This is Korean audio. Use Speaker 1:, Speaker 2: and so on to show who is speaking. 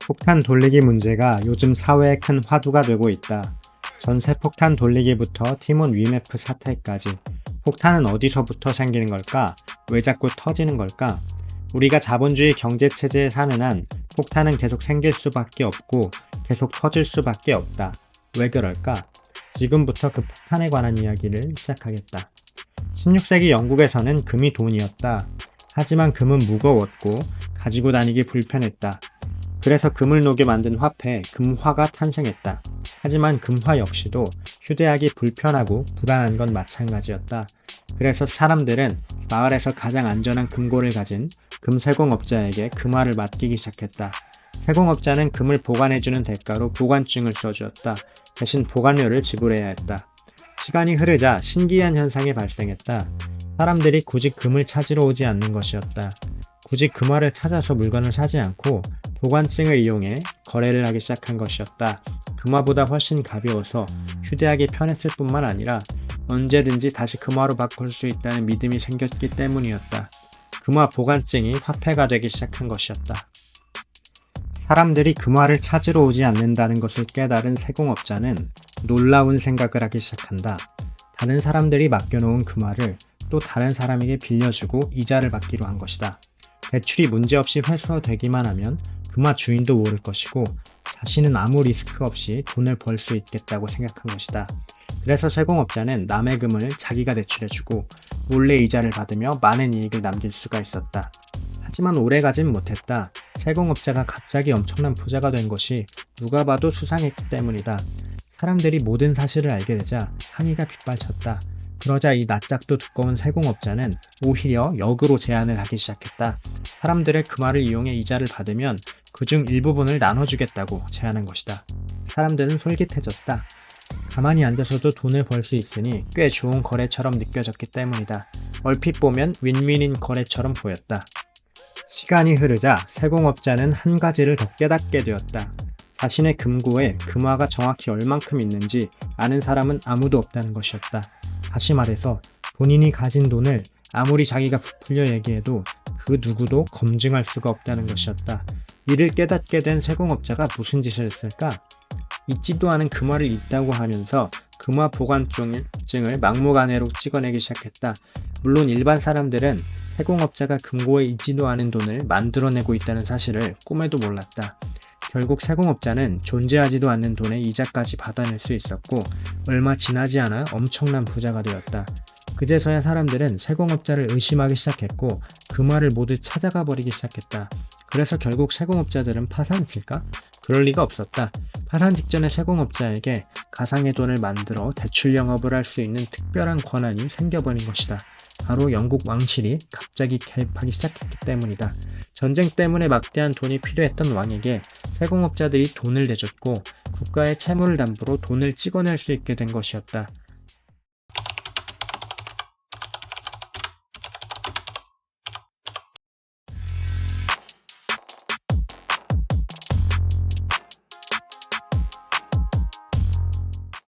Speaker 1: 폭탄 돌리기 문제가 요즘 사회의 큰 화두가 되고 있다. 전세 폭탄 돌리기부터 티몬 위메프 사태까지 폭탄은 어디서부터 생기는 걸까? 왜 자꾸 터지는 걸까? 우리가 자본주의 경제체제에 사는 한 폭탄은 계속 생길 수밖에 없고 계속 터질 수밖에 없다. 왜 그럴까? 지금부터 그 폭탄에 관한 이야기를 시작하겠다. 16세기 영국에서는 금이 돈이었다. 하지만 금은 무거웠고 가지고 다니기 불편했다. 그래서 금을 녹여 만든 화폐, 금화가 탄생했다. 하지만 금화 역시도 휴대하기 불편하고 불안한 건 마찬가지였다. 그래서 사람들은 마을에서 가장 안전한 금고를 가진 금세공업자에게 금화를 맡기기 시작했다. 세공업자는 금을 보관해주는 대가로 보관증을 써주었다. 대신 보관료를 지불해야 했다. 시간이 흐르자 신기한 현상이 발생했다. 사람들이 굳이 금을 찾으러 오지 않는 것이었다. 굳이 금화를 찾아서 물건을 사지 않고 보관증을 이용해 거래를 하기 시작한 것이었다. 금화보다 훨씬 가벼워서 휴대하기 편했을 뿐만 아니라 언제든지 다시 금화로 바꿀 수 있다는 믿음이 생겼기 때문이었다. 금화 보관증이 화폐가 되기 시작한 것이었다. 사람들이 금화를 찾으러 오지 않는다는 것을 깨달은 세공업자는 놀라운 생각을 하기 시작한다. 다른 사람들이 맡겨놓은 금화를 또 다른 사람에게 빌려주고 이자를 받기로 한 것이다. 대출이 문제없이 회수되기만 하면 금화 주인도 오를 것이고 자신은 아무 리스크 없이 돈을 벌 수 있겠다고 생각한 것이다. 그래서 세공업자는 남의 금을 자기가 대출해주고 몰래 이자를 받으며 많은 이익을 남길 수가 있었다. 하지만 오래가진 못했다. 세공업자가 갑자기 엄청난 부자가 된 것이 누가 봐도 수상했기 때문이다. 사람들이 모든 사실을 알게 되자 항의가 빗발쳤다. 그러자 이 낯짝도 두꺼운 세공업자는 오히려 역으로 제안을 하기 시작했다. 사람들의 금화를 이용해 이자를 받으면 그중 일부분을 나눠주겠다고 제안한 것이다. 사람들은 솔깃해졌다. 가만히 앉아서도 돈을 벌 수 있으니 꽤 좋은 거래처럼 느껴졌기 때문이다. 얼핏 보면 윈윈인 거래처럼 보였다. 시간이 흐르자 세공업자는 한 가지를 더 깨닫게 되었다. 자신의 금고에 금화가 정확히 얼만큼 있는지 아는 사람은 아무도 없다는 것이었다. 다시 말해서 본인이 가진 돈을 아무리 자기가 부풀려 얘기해도 그 누구도 검증할 수가 없다는 것이었다. 이를 깨닫게 된 세공업자가 무슨 짓을 했을까? 있지도 않은 금화를 있다고 하면서 금화 보관증을 막무가내로 찍어내기 시작했다. 물론 일반 사람들은 세공업자가 금고에 있지도 않은 돈을 만들어내고 있다는 사실을 꿈에도 몰랐다. 결국 세공업자는 존재하지도 않는 돈의 이자까지 받아낼 수 있었고 얼마 지나지 않아 엄청난 부자가 되었다. 그제서야 사람들은 세공업자를 의심하기 시작했고 금화를 모두 찾아가 버리기 시작했다. 그래서 결국 세공업자들은 파산했을까? 그럴 리가 없었다. 파산 직전에 세공업자에게 가상의 돈을 만들어 대출 영업을 할 수 있는 특별한 권한이 생겨버린 것이다. 바로 영국 왕실이 갑자기 개입하기 시작했기 때문이다. 전쟁 때문에 막대한 돈이 필요했던 왕에게 세공업자들이 돈을 내줬고 국가의 채무를 담보로 돈을 찍어낼 수 있게 된 것이었다.